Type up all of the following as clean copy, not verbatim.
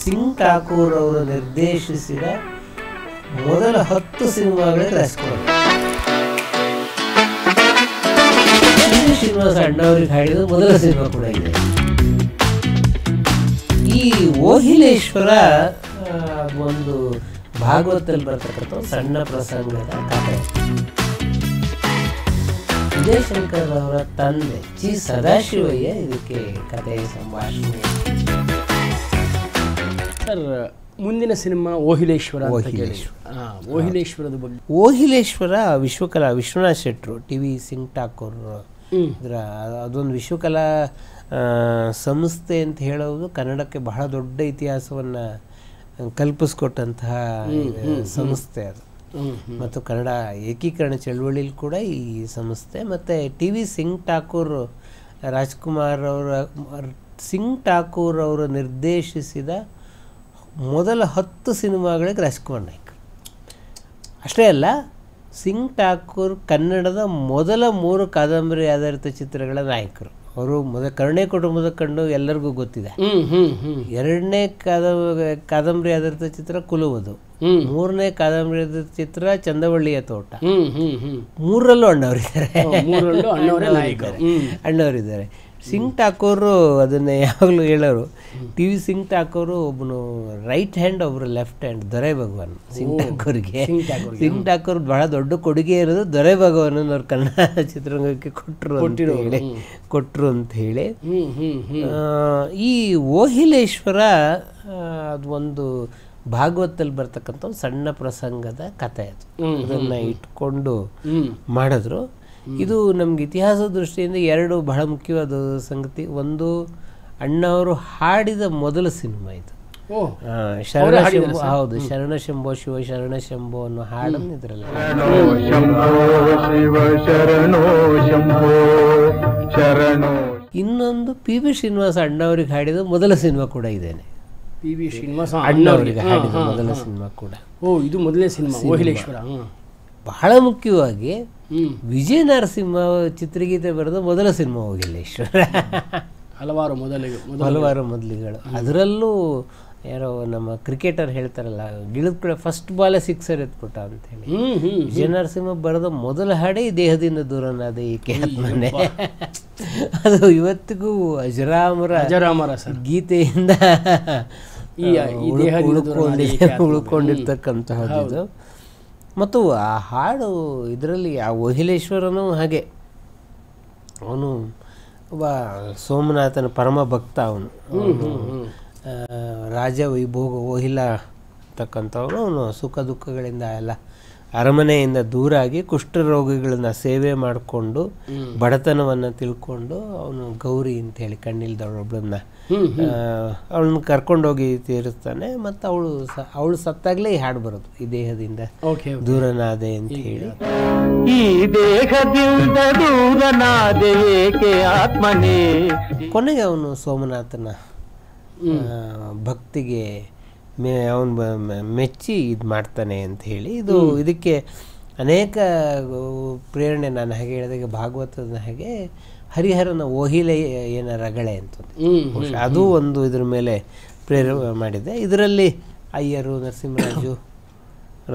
ಸಿಂಗ್ ಠಾಕೂರ್ ಅವರು ನಿರ್ದೇಶಿಸಿದ ಮೊದಲ 10 ಸಿನಿಮಾಗಳೇ ರಾಜ್ಕುಮಾರ್. ಶ್ರೀನಿವಾಸ ಅಣ್ಣವರಿಗೆ ಹಾಡಿದ ಮೊದಲ ಸಿನಿಮಾ ಕೂಡ ಇದೆ. ಈ ಓಹಿಲೇಶ್ವರ ಒಂದು ಭಾಗವತದಲ್ಲಿ ಬರ್ತಕ್ಕಂಥ ಸಣ್ಣ ಪ್ರಸಂಗದ ಕಥೆ. ವಿಜಯಶಂಕರ್ ಅವರ ತಂದೆ ಜಿ ಸದಾಶಿವಯ್ಯ ಇದಕ್ಕೆ ಕಥೆಯ ಸಂಭಾಷಣೆ. ಸರ್, ಮುಂದಿನ ಸಿನಿಮಾ ಓಹಿಲೇಶ್ವರ. ಓಹಿಲೇಶ್ವರದ ಬಗ್ಗೆ. ಓಹಿಲೇಶ್ವರ ವಿಶ್ವಕಲಾ ವಿಶ್ವನಾಥ್ ಶೆಟ್ರು, ಟಿ ವಿ ಸಿಂಗ್ ಠಾಕೂರ್ ಇದರ ಅದೊಂದು ವಿಶ್ವಕಲಾ ಸಂಸ್ಥೆ ಅಂತ ಹೇಳೋದು ಕನ್ನಡಕ್ಕೆ ಬಹಳ ದೊಡ್ಡ ಇತಿಹಾಸವನ್ನು ಕಲ್ಪಿಸ್ಕೊಟ್ಟಂತಹ ಸಂಸ್ಥೆ ಅದು. ಮತ್ತು ಕನ್ನಡ ಏಕೀಕರಣ ಚಳವಳಿಯಲ್ಲಿ ಕೂಡ ಈ ಸಂಸ್ಥೆ. ಮತ್ತು ಟಿ ವಿ ಸಿಂಗ್ ಠಾಕೂರ್ ಸಿಂಗ್ ಠಾಕೂರ್ ಅವರು ನಿರ್ದೇಶಿಸಿದ ಮೊದಲ 10 ಸಿನಿಮಾಗಳಿಗೆ ರಾಜ್ಕುಮಾರ್ ನಾಯಕ. ಅಷ್ಟೇ ಅಲ್ಲ, ಸಿಂಗ್ ಠಾಕೂರ್ ಕನ್ನಡದ ಮೊದಲ 3 ಕಾದಂಬರಿ ಆಧಾರಿತ ಚಿತ್ರಗಳ ನಾಯಕರು. ಅವರು ಕರುಣೆ ಕುಟುಂಬದ ಕಂಡು ಎಲ್ಲರಿಗೂ ಗೊತ್ತಿದೆ. 2ನೇ ಕಾದಂಬರಿ ಆಧಾರಿತ ಚಿತ್ರ ಕುಲುವುದು, 3ನೇ ಕಾದಂಬರಿ ಆಧಾರಿತ ಚಿತ್ರ ಚಂದವಳ್ಳಿಯ ತೋಟ. 3ರಲ್ಲೂ ಅಣ್ಣವರಿದ್ದಾರೆ. ಸಿಂಗ್ ಠಾಕೂರು ಅದನ್ನು ಯಾವಾಗಲೂ ಹೇಳೋರು, ಟಿ ವಿ ಸಿಂಗ್ ಠಾಕೂರು ಒಬ್ಬನು ರೈಟ್ ಹ್ಯಾಂಡ್, ಒಬ್ಬರು ಲೆಫ್ಟ್ ಹ್ಯಾಂಡ್, ದೊರೆ ಭಗವಾನ್ ಸಿಂಗ್ ಠಾಕೂರ್ಗೆ. ಸಿಂಗ್ ಠಾಕೂರ್ ಬಹಳ ದೊಡ್ಡ ಕೊಡುಗೆ ಇರೋದು ದೊರೆ ಭಗವಾನ್ ಅವ್ರು ಕನ್ನಡ ಚಿತ್ರರಂಗಕ್ಕೆ ಕೊಟ್ಟರು ಅಂತ ಹೇಳಿ. ಈ ಓಹಿಲೇಶ್ವರ ಅದು ಒಂದು ಭಾಗವತದಲ್ಲಿ ಬರ್ತಕ್ಕಂಥ ಒಂದು ಸಣ್ಣ ಪ್ರಸಂಗದ ಕಥೆ. ಅದು ಅದನ್ನು ಇಟ್ಕೊಂಡು ಮಾಡಿದ್ರು. ಇದು ನಮ್ಗೆ ಇತಿಹಾಸದ ದೃಷ್ಟಿಯಿಂದ 2 ಬಹಳ ಮುಖ್ಯವಾದ ಸಂಗತಿ. ಒಂದು, ಅಣ್ಣವರು ಹಾಡಿದ ಮೊದಲ ಸಿನಿಮಾ ಇದು. ಶರಣಶಂಭೋ. ಹೌದು, ಶರಣಶಂಭೋ ಶಿವ ಶರಣಶಂಭೋ ಅನ್ನೋ ಹಾಡನ್ನು ಇದರಲ್ಲಿ. ಇನ್ನೊಂದು ಪಿ ವಿ ಶ್ರೀನಿವಾಸ ಅಣ್ಣವರಿಗೆ ಹಾಡಿದ ಮೊದಲ ಸಿನಿಮಾ ಕೂಡ ಇದೇನೆ. ಪಿ ವಿ ಶ್ರೀನಿವಾಸ ಅಣ್ಣವರಿಗೆ ಹಾಡಿದ ಮೊದಲ ಸಿನಿಮಾ ಕೂಡ. ಇದು ಮೊದಲನೇ ಸಿನಿಮಾ ಓಹಿಲೇಶ್ವರ. ಬಹಳ ಮುಖ್ಯವಾಗಿ ವಿಜಯ ನರಸಿಂಹ ಚಿತ್ರಗೀತೆ ಬರೆದ ಮೊದಲ ಸಿನಿಮಾ ಓಹಿಲೇಶ್ವರ. ಹಲವಾರು ಮೊದಲಿಗಳು. ಅದರಲ್ಲೂ ಯಾರೋ ನಮ್ಮ ಕ್ರಿಕೆಟರ್ ಹೇಳ್ತಾರಲ್ಲ, ಗಿಳಿದ ಕಡೆ ಫಸ್ಟ್ ಬಾಲೆ 6 ಎತ್ಬಿಟ್ಟ ಅಂತ ಹೇಳಿ. ವಿಜಯ ನರಸಿಂಹ ಬರೆದ ಮೊದಲ ಹಾಡೇ ದೇಹದಿಂದ ದೂರನಾದ ಏಕೆ ಆತ್ಮನೆ. ಅದು ಇವತ್ತಿಗೂ ಅಜರಾಮರ ಗೀತೆಯಿಂದ ಉಳ್ಕೊಂಡಿರ್ತಕ್ಕಂತಹದ್ದು. ಮತ್ತು ಆ ಹಾಡು ಇದರಲ್ಲಿ ಆ ಓಹಿಲೇಶ್ವರನು ಹಾಗೆ, ಅವನು ಒಬ್ಬ ಸೋಮನಾಥನ ಪರಮ ಭಕ್ತ. ಅವನು ರಾಜ ವೈಭೋಗ ಓಹಿಲ ಅಂತಕ್ಕಂಥವನು. ಅವನು ಸುಖ ದುಃಖಗಳಿಂದ ಎಲ್ಲ ಅರಮನೆಯಿಂದ ದೂರಾಗಿ ಕುಷ್ಠರೋಗಿಗಳನ್ನ ಸೇವೆ ಮಾಡಿಕೊಂಡು ಬಡತನವನ್ನು ತಿಳ್ಕೊಂಡು ಅವನು ಗೌರಿ ಅಂತೇಳಿ ಕಣ್ಣಿಲ್ದವಳೊಬ್ಬಳನ್ನ ಅವಳನ್ನ ಕರ್ಕೊಂಡೋಗಿ ತೀರಿಸ್ತಾನೆ. ಮತ್ತು ಅವಳು ಸತ್ತಾಗಲೇ ಈ ಹಾಡು ಬರೋದು, ಈ ದೇಹದಿಂದ ದೂರನಾದೆ ಅಂತ ಹೇಳಿ. ಈ ದೇಹದಿಂದ ದೂರನಾದೆ ಏಕೆ ಆತ್ಮನೇ. ಕೊನೆಗೆ ಅವನು ಸೋಮನಾಥನ ಭಕ್ತಿಗೆ ಅವನು ಮೆಚ್ಚಿ ಇದು ಮಾಡ್ತಾನೆ ಅಂತ ಹೇಳಿ. ಇದಕ್ಕೆ ಅನೇಕ ಪ್ರೇರಣೆ, ನಾನು ಹಾಗೆ ಹೇಳಿದಾಗ ಭಾಗವತದ ಹಾಗೆ ಹರಿಹರನ ಓಹಿಲೆ ಏನ ರಗಳೆ ಅಂತ ಅದು ಒಂದು ಇದ್ರ ಮೇಲೆ ಪ್ರೇರಣೆ ಮಾಡಿದೆ. ಇದರಲ್ಲಿ ಅಯ್ಯರು, ನರಸಿಂಹರಾಜು,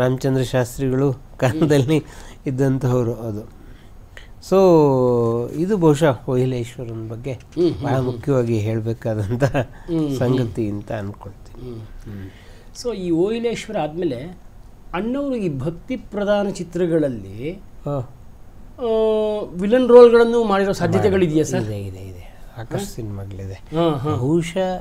ರಾಮಚಂದ್ರ ಶಾಸ್ತ್ರಿಗಳು ಕಾಲದಲ್ಲಿ ಇದ್ದಂಥವ್ರು. ಅದು ಸೊ ಇದು ಬಹುಶಃ ಓಹಿಲೇಶ್ವರನ ಬಗ್ಗೆ ಬಹಳ ಮುಖ್ಯವಾಗಿ ಹೇಳಬೇಕಾದಂಥ ಸಂಗತಿ ಅಂತ ಅಂದ್ಕೊಳ್ತೀನಿ. ಸೊ ಈ ಓಹಿಲೇಶ್ವರ ಆದಮೇಲೆ ಅಣ್ಣವರು ಈ ಭಕ್ತಿ ಪ್ರಧಾನ ಚಿತ್ರಗಳಲ್ಲಿ ವಿಲನ್ ರೋಲ್ಗಳನ್ನು ಮಾಡಿರೋ ಸಾಧ್ಯತೆಗಳಿದೆಯಾ ಸರ್? ಇದೆ ಸಾಕಷ್ಟು ಸಿನಿಮಾಗಳಿದೆ. ಬಹುಶಃ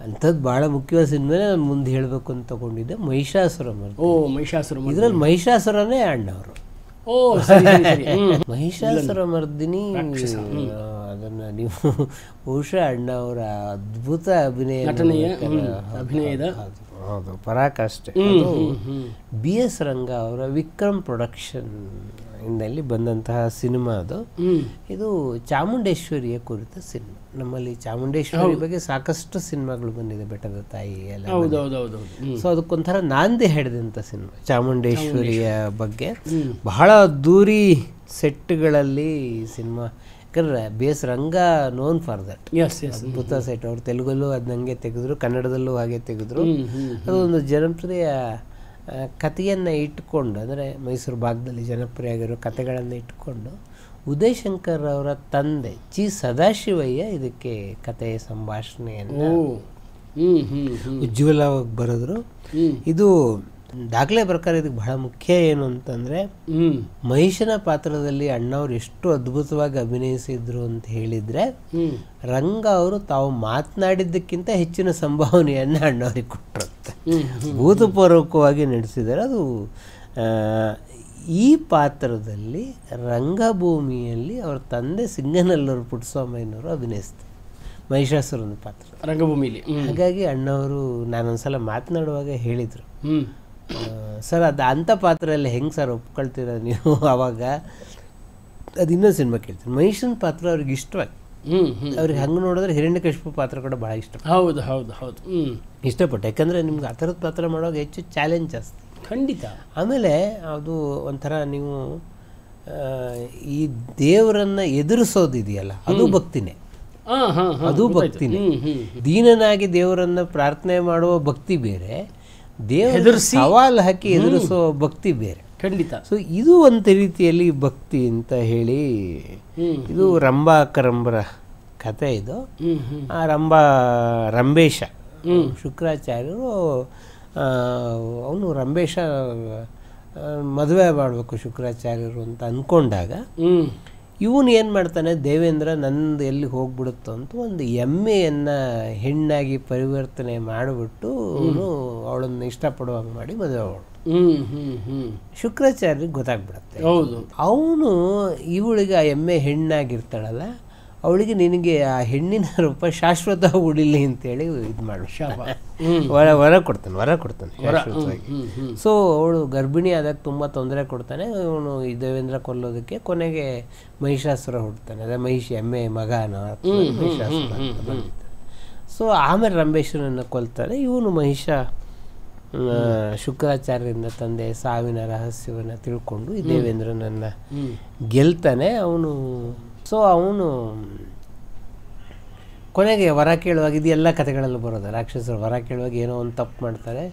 ಅಂಥದ್ದು ಭಾಳ ಮುಖ್ಯವಾದ ಸಿನಿಮಾ ನಾನು ಮುಂದೆ ಹೇಳಬೇಕು ಅಂತ ತಗೊಂಡಿದ್ದೆ ಮಹಿಷಾಸುರ ಮರ್ದಿನಿ. ಇದರಲ್ಲಿ ಮಹಿಷಾಸುರನೇ ಅಣ್ಣವರು. ಮಹಿಷಾಸುರ ಮರ್ದಿನಿ ಅದನ್ನ ನೀವು ಬಹುಶಃ ಅಣ್ಣ ಅವರ ಅದ್ಭುತ ಅಭಿನಯದ ಹೌದು ಪರಾಕಾಷ್ಠೆ. BS ರಂಗ ಅವರ ವಿಕ್ರಮ್ ಪ್ರೊಡಕ್ಷನ್ ಇಂದಲ್ಲಿ ಬಂದಂತಹ ಸಿನಿಮಾ ಅದು. ಇದು ಚಾಮುಂಡೇಶ್ವರಿಯ ಕುರಿತ ಸಿನಿಮಾ. ನಮ್ಮಲ್ಲಿ ಚಾಮುಂಡೇಶ್ವರಿ ಬಗ್ಗೆ ಸಾಕಷ್ಟು ಸಿನಿಮಾಗಳು ಬಂದಿದೆ, ಬೆಟ್ಟದ ತಾಯಿ ಎಲ್ಲ. ಸೊ ಅದಕ್ಕೊಂಥರ ನಾಂದಿ ಹಿಡಿದಂಥ ಸಿನಿಮಾ ಚಾಮುಂಡೇಶ್ವರಿಯ ಬಗ್ಗೆ. ಬಹಳ ಅದ್ದೂರಿ ಸೆಟ್ಗಳಲ್ಲಿ ಸಿನಿಮಾ, ಯಾಕಂದ್ರೆ ಬೇಸ್ ರಂಗ known for that. Yes yes. ಅದ್ಭುತ ಸೆಟ್. ಅವ್ರು ತೆಲುಗಲ್ಲೂ ಅದನ್ನ ಹಂಗೆ ತೆಗೆದ್ರು, ಕನ್ನಡದಲ್ಲೂ ಹಾಗೆ ತೆಗೆದ್ರು. ಅದು ಒಂದು ಜನಪ್ರಿಯ ಕಥೆಯನ್ನು ಇಟ್ಕೊಂಡು, ಅಂದರೆ ಮೈಸೂರು ಭಾಗದಲ್ಲಿ ಜನಪ್ರಿಯ ಆಗಿರೋ ಕಥೆಗಳನ್ನು ಇಟ್ಕೊಂಡು ಉದಯಶಂಕರ್ ಅವರ ತಂದೆ ಚಿ ಸದಾಶಿವಯ್ಯ ಇದಕ್ಕೆ ಕಥೆ ಸಂಭಾಷಣೆಯನ್ನು ಉಜ್ವಲವಾಗಿ ಬರೆದ್ರು. ಇದು ದಾಖಲೆ ಪ್ರಕಾರ ಇದಕ್ಕೆ ಬಹಳ ಮುಖ್ಯ ಏನು ಅಂತಂದರೆ, ಮಹಿಷನ ಪಾತ್ರದಲ್ಲಿ ಅಣ್ಣವ್ರು ಎಷ್ಟು ಅದ್ಭುತವಾಗಿ ಅಭಿನಯಿಸಿದ್ರು ಅಂತ ಹೇಳಿದರೆ, ರಂಗ ಅವರು ತಾವು ಮಾತನಾಡಿದ್ದಕ್ಕಿಂತ ಹೆಚ್ಚಿನ ಸಂಭಾವನೆಯನ್ನು ಅಣ್ಣವ್ರಿಗೆ ಕೊಟ್ಟರಂತೆ. ಭೂತಪೂರ್ವಕವಾಗಿ ನಡೆಸಿದ್ದಾರೆ. ಅದು ಈ ಪಾತ್ರದಲ್ಲಿ ರಂಗಭೂಮಿಯಲ್ಲಿ ಅವ್ರ ತಂದೆ ಸಿಂಗನಲ್ಲೂರು ಪುಟ್ಟಸ್ವಾಮಯ್ಯನವರು ಅಭಿನಯಿಸ್ತಾರೆ ಮಹಿಷಾಸುರನ ಪಾತ್ರ ರಂಗಭೂಮಿಲಿ. ಹಾಗಾಗಿ ಅಣ್ಣವರು ನಾನೊಂದ್ಸಲ ಮಾತನಾಡುವಾಗ ಹೇಳಿದರು, ಸರ್ ಅದು ಅಂಥ ಪಾತ್ರ ಎಲ್ಲ ಹೆಂಗೆ ಸರ್ ಒಪ್ಕೊಳ್ತೀರ ನೀವು? ಆವಾಗ ಅದು ಇನ್ನೊಂದು ಸಿನಿಮಾ ಕೇಳ್ತೀನಿ, ಮಹಿಷನ ಪಾತ್ರ ಅವ್ರಿಗೆ ಇಷ್ಟವಾಗಿ, ಅವ್ರಿಗೆ ಹಂಗೆ ನೋಡಿದ್ರೆ ಹಿರಣ್ಯಕಶಿಪು ಪಾತ್ರ ಕೂಡ ಭಾಳ ಇಷ್ಟ. ಹೌದು ಹೌದು ಹೌದು. ಇಷ್ಟಪಟ್ಟು, ಯಾಕಂದರೆ ನಿಮ್ಗೆ ಆ ಥರದ ಪಾತ್ರ ಮಾಡುವಾಗ ಹೆಚ್ಚು ಚಾಲೆಂಜ್ ಜಾಸ್ತಿ. ಖಂಡಿತ. ಆಮೇಲೆ ಅದು ಒಂಥರ ನೀವು ಈ ದೇವರನ್ನು ಎದುರಿಸೋದಿದೆಯಲ್ಲ, ಅದು ಭಕ್ತಿನೇ. ಅದು ಭಕ್ತಿನೇ. ದೀನನಾಗಿ ದೇವರನ್ನು ಪ್ರಾರ್ಥನೆ ಮಾಡುವ ಭಕ್ತಿ ಬೇರೆ, ದೇವರ ಸವಾಲು ಹಾಕಿ ಎದುರಿಸೋ ಭಕ್ತಿ ಬೇರೆ. ಖಂಡಿತ. ಸೊ ಇದು ಒಂದು ರೀತಿಯಲ್ಲಿ ಭಕ್ತಿ ಅಂತ ಹೇಳಿ, ಇದು ರಂಭಾ ಕರಂಬರ ಕಥೆ. ಇದು ಆ ರಂಬೇಶ ಶುಕ್ರಾಚಾರ್ಯರು, ಅವನು ರಂಬೇಶ ಮದುವೆ ಮಾಡಬೇಕು ಶುಕ್ರಾಚಾರ್ಯರು ಅಂತ ಅಂದ್ಕೊಂಡಾಗ, ಇವನು ಏನು ಮಾಡ್ತಾನೆ, ದೇವೇಂದ್ರ ನಂದು ಎಲ್ಲಿ ಹೋಗ್ಬಿಡುತ್ತೋ ಅಂತ ಒಂದು ಎಮ್ಮೆಯನ್ನು ಹೆಣ್ಣಾಗಿ ಪರಿವರ್ತನೆ ಮಾಡಿಬಿಟ್ಟು ಅವನು ಅವಳನ್ನು ಇಷ್ಟಪಡುವಂಗೆ ಮಾಡಿ ಮದುವೆ ಮಾಡು. ಶುಕ್ರಾಚಾರ್ಯರಿಗೆ ಗೊತ್ತಾಗ್ಬಿಡತ್ತೆ. ಹೌದು. ಅವನು ಇವಳಿಗೆ ಆ ಎಮ್ಮೆ ಹೆಣ್ಣಾಗಿರ್ತಾಳಲ್ಲ, ಅವಳಿಗೆ ನಿನಗೆ ಆ ಹೆಣ್ಣಿನ ರೂಪ ಶಾಶ್ವತ ಉಳಿಲಿ ಅಂತೇಳಿ ಇದು ಮಾಡು, ವರ ಕೊಡ್ತಾನೆ ಶಾಶ್ವತವಾಗಿ. ಸೊ ಅವಳು ಗರ್ಭಿಣಿ ಆದಾಗ ತುಂಬ ತೊಂದರೆ ಕೊಡ್ತಾನೆ ಅವನು ಈ ದೇವೇಂದ್ರ ಕೊಲ್ಲೋದಕ್ಕೆ. ಕೊನೆಗೆ ಮಹಿಷಾಸುರ ಹುಡ್ತಾನೆ, ಅದೇ ಮಹಿಷಿ ಎಮ್ಮೆ ಮಗನ ಮಹಿಷಾಸುರ ಅಂತ ಬಂದಿರ್ತಾನೆ. ಸೊ ಆಮೇಲೆ ರಂಬೇಶ್ವರನ್ನು ಕೊಲ್ತಾನೆ. ಇವನು ಮಹಿಷ ಶುಕ್ರಾಚಾರ್ಯರಿಂದ ತಂದೆ ಸಾವಿನ ರಹಸ್ಯವನ್ನು ತಿಳ್ಕೊಂಡು ಈ ದೇವೇಂದ್ರನನ್ನು ಗೆಲ್ತಾನೆ ಅವನು. ಸೊ ಅವನು ಕೊನೆಗೆ ವರ ಕೇಳುವಾಗ, ಇದು ಎಲ್ಲ ಕಥೆಗಳಲ್ಲೂ ಬರೋದು, ರಾಕ್ಷಸರು ವರ ಕೇಳುವಾಗ ಏನೋ ಒಂದು ತಪ್ಪು ಮಾಡ್ತಾರೆ.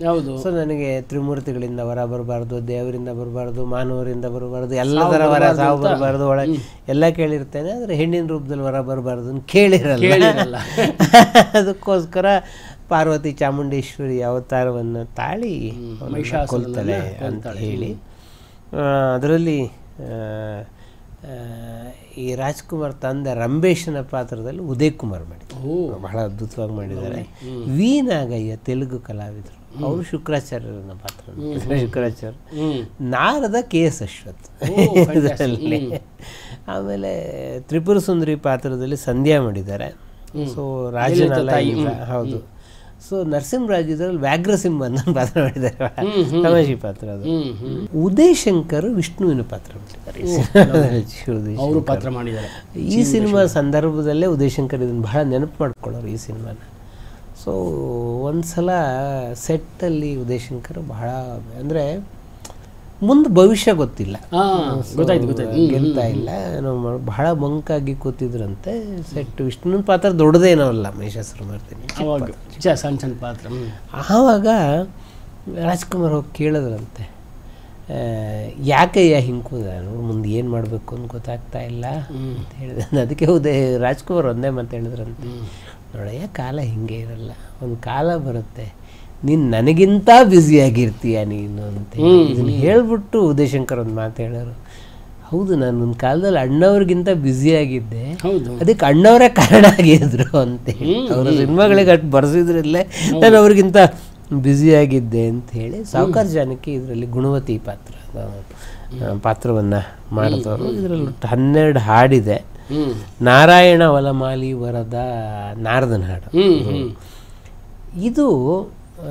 ಸೊ ನನಗೆ ತ್ರಿಮೂರ್ತಿಗಳಿಂದ ವರ ಬರಬಾರ್ದು, ದೇವರಿಂದ ಬರಬಾರ್ದು, ಮಾನವರಿಂದ ಬರಬಾರ್ದು, ಎಲ್ಲದರ ವರ ಸಾವು ಬರಬಾರ್ದು, ಒಳಗೆ ಎಲ್ಲ ಕೇಳಿರ್ತೇನೆ, ಆದರೆ ಹೆಣ್ಣಿನ ರೂಪದಲ್ಲಿ ವರ ಬರಬಾರ್ದು ಅಂತ ಕೇಳಿರಲ್ಲ. ಅದಕ್ಕೋಸ್ಕರ ಪಾರ್ವತಿ ಚಾಮುಂಡೇಶ್ವರಿ ಅವತಾರವನ್ನು ತಾಳಿ ಕೊಲ್ತಾಳೆ ಅಂತ ಹೇಳಿ, ಅದರಲ್ಲಿ ಈ ರಾಜ್ಕುಮಾರ್ ತಂದೆ ರಂಬೇಶನ ಪಾತ್ರದಲ್ಲಿ ಉದಯ್ ಕುಮಾರ್ ಮಾಡಿದ್ದಾರೆ, ಬಹಳ ಅದ್ಭುತವಾಗಿ ಮಾಡಿದ್ದಾರೆ. ವಿ ನಾಗಯ್ಯ ತೆಲುಗು ಕಲಾವಿದರು, ಅವರು ಶುಕ್ರಾಚಾರ್ಯರನ್ನ ಪಾತ್ರ. ಶುಕ್ರಾಚಾರ್ಯ ನಾರದ KS ಅಶ್ವಥ್ ಇದರಲ್ಲಿ. ಆಮೇಲೆ ತ್ರಿಪುರ ಸುಂದರಿ ಪಾತ್ರದಲ್ಲಿ ಸಂಧ್ಯಾ ಮಾಡಿದ್ದಾರೆ. ಸೊ ರಾಜನಾಲ, ಹೌದು. ಸೊ ನರಸಿಂಹರಾಜ್ ಇದರಲ್ಲಿ ವ್ಯಾಘ್ರಸಿಂಹನ ಪಾತ್ರ ಮಾಡಿದ್ದಾರೆ, ತಮಾಷೆ ಪಾತ್ರ ಅದು. ಉದಯಶಂಕರ್ ವಿಷ್ಣುವಿನ ಪಾತ್ರ ಮಾಡಿದ್ದಾರೆ ಈ ಸಿನಿಮಾ ಸಂದರ್ಭದಲ್ಲೇ. ಉದಯಶಂಕರ್ ಇದನ್ನು ಬಹಳ ನೆನಪು ಮಾಡ್ಕೊಳ್ಳೋರು ಈ ಸಿನಿಮಾನ. ಸೊ ಒಂದ್ಸಲ ಸೆಟ್ಟಲ್ಲಿ ಉದಯಶಂಕರ್ ಬಹಳ, ಅಂದರೆ ಮುಂದೆ ಭವಿಷ್ಯ ಗೊತ್ತಿಲ್ಲ, ಗೆಲ್ತಾ ಇಲ್ಲ, ಬಹಳ ಮಂಕಾಗಿ ಕೂತಿದ್ರಂತೆ. ಸೆಟ್ ವಿಷ್ಣುವಿನ ಪಾತ್ರ ದೊಡ್ಡದೇನೋ ಅಲ್ಲ, ಮಹಿಷಾಸುರ ಮಾಡ್ತೀನಿ ಸಣ್ಣ ಸಣ್ಣ ಪಾತ್ರ. ಆವಾಗ ರಾಜ್ಕುಮಾರ್ ಹೋಗಿ ಕೇಳಿದ್ರಂತೆ, ಯಾಕಯ್ಯ ಹಿಂಗೆ ಕೂದ, ಮುಂದೆ ಏನು ಮಾಡಬೇಕು ಅಂತ ಗೊತ್ತಾಗ್ತಾ ಇಲ್ಲ ಅಂತ ಹೇಳಿದೆ. ಅದಕ್ಕೆ ರಾಜ್ಕುಮಾರ್ ಒಂದೇ ಮಾತು ಹೇಳಿದ್ರಂತೆ, ನೋಡಯ್ಯ ಕಾಲ ಹಿಂಗೆ ಇರಲ್ಲ, ಒಂದು ಕಾಲ ಬರುತ್ತೆ ನೀನು ನನಗಿಂತ ಬ್ಯುಸಿಯಾಗಿರ್ತೀಯ ನೀನು ಅಂತ. ಇದನ್ನು ಹೇಳ್ಬಿಟ್ಟು ಉದಯಶಂಕರ್ ಒಂದು ಮಾತು ಹೇಳೋರು, ಹೌದು ನಾನು ಒಂದು ಕಾಲದಲ್ಲಿ ಅಣ್ಣವ್ರಿಗಿಂತ ಬ್ಯುಸಿಯಾಗಿದ್ದೆ, ಅದಕ್ಕೆ ಅಣ್ಣವರೇ ಕಾರಣ ಆಗಿದ್ರು ಅಂತೇಳಿ. ಅವರ ಸಿನಿಮಾಗಳಿಗೆ ಅಷ್ಟು ಬರ್ಸಿದ್ರಲ್ಲೇ ನಾನು ಅವ್ರಿಗಿಂತ ಬ್ಯುಸಿಯಾಗಿದ್ದೆ ಅಂತ ಹೇಳಿ. ಸಾವುಕಾರ ಜಾನಕಿ ಇದರಲ್ಲಿ ಗುಣವತಿ ಪಾತ್ರವನ್ನು ಮಾಡಿದವರು. ಇದರಲ್ಲಿ 12 ಹಾಡಿದೆ. ನಾರಾಯಣ ವಲಮಾಲಿ ವರದ ನಾರದನ ಹಾಡು. ಇದು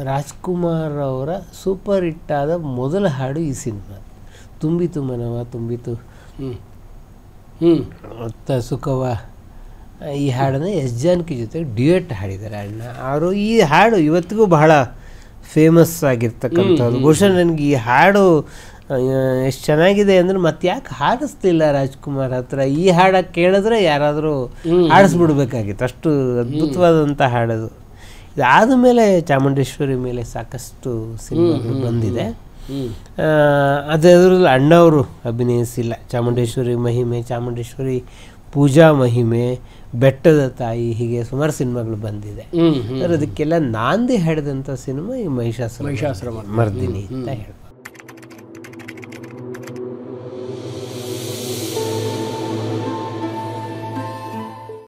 ರಾಜ್ಕುಮಾರ್ ಅವರ ಸೂಪರ್ ಹಿಟ್ ಆದ ಮೊದಲ ಹಾಡು ಈ ಸಿನಿಮಾ. ತುಂಬಿತು ಮನವ ತುಂಬಿತು ಸುಖವ, ಈ ಹಾಡನ್ನು ಎಸ್ ಜಾನಕಿ ಜೊತೆಗೆ ಡ್ಯೂಯೆಟ್ ಹಾಡಿದ್ದಾರೆ ಅಣ್ಣ ಅವರು. ಈ ಹಾಡು ಇವತ್ತಿಗೂ ಬಹಳ ಫೇಮಸ್ ಆಗಿರ್ತಕ್ಕಂಥದ್ದು. ಬಹುಶಃ ನನಗೆ ಈ ಹಾಡು ಎಷ್ಟು ಚೆನ್ನಾಗಿದೆ ಅಂದರೆ ಮತ್ತೆ ಯಾಕೆ ಹಾಡಿಸ್ಲಿಲ್ಲ ರಾಜ್ಕುಮಾರ್ ಹತ್ರ, ಈ ಹಾಡ ಕೇಳಿದ್ರೆ ಯಾರಾದರೂ ಹಾಡಿಸ್ಬಿಡ್ಬೇಕಾಗಿತ್ತು, ಅಷ್ಟು ಅದ್ಭುತವಾದಂಥ ಹಾಡದು. ಇದಾದ ಮೇಲೆ ಚಾಮುಂಡೇಶ್ವರಿ ಮೇಲೆ ಸಾಕಷ್ಟು ಸಿನಿಮಾಗಳು ಬಂದಿದೆ. ಅದರಲ್ಲಿ ಅಣ್ಣವರು ಅಭಿನಯಿಸಿಲ್ಲ. ಚಾಮುಂಡೇಶ್ವರಿ ಮಹಿಮೆ, ಚಾಮುಂಡೇಶ್ವರಿ ಪೂಜಾ ಮಹಿಮೆ, ಬೆಟ್ಟದ ತಾಯಿ, ಹೀಗೆ ಸುಮಾರು ಸಿನಿಮಾಗಳು ಬಂದಿದೆ. ಅದಕ್ಕೆಲ್ಲ ನಾಂದಿ ಹಾಡಿದಂಥ ಸಿನಿಮಾ ಈ ಮಹಿಷಾಸುರ ಮರ್ದಿನಿ ಅಂತ ಹೇಳ್ಬೋದು.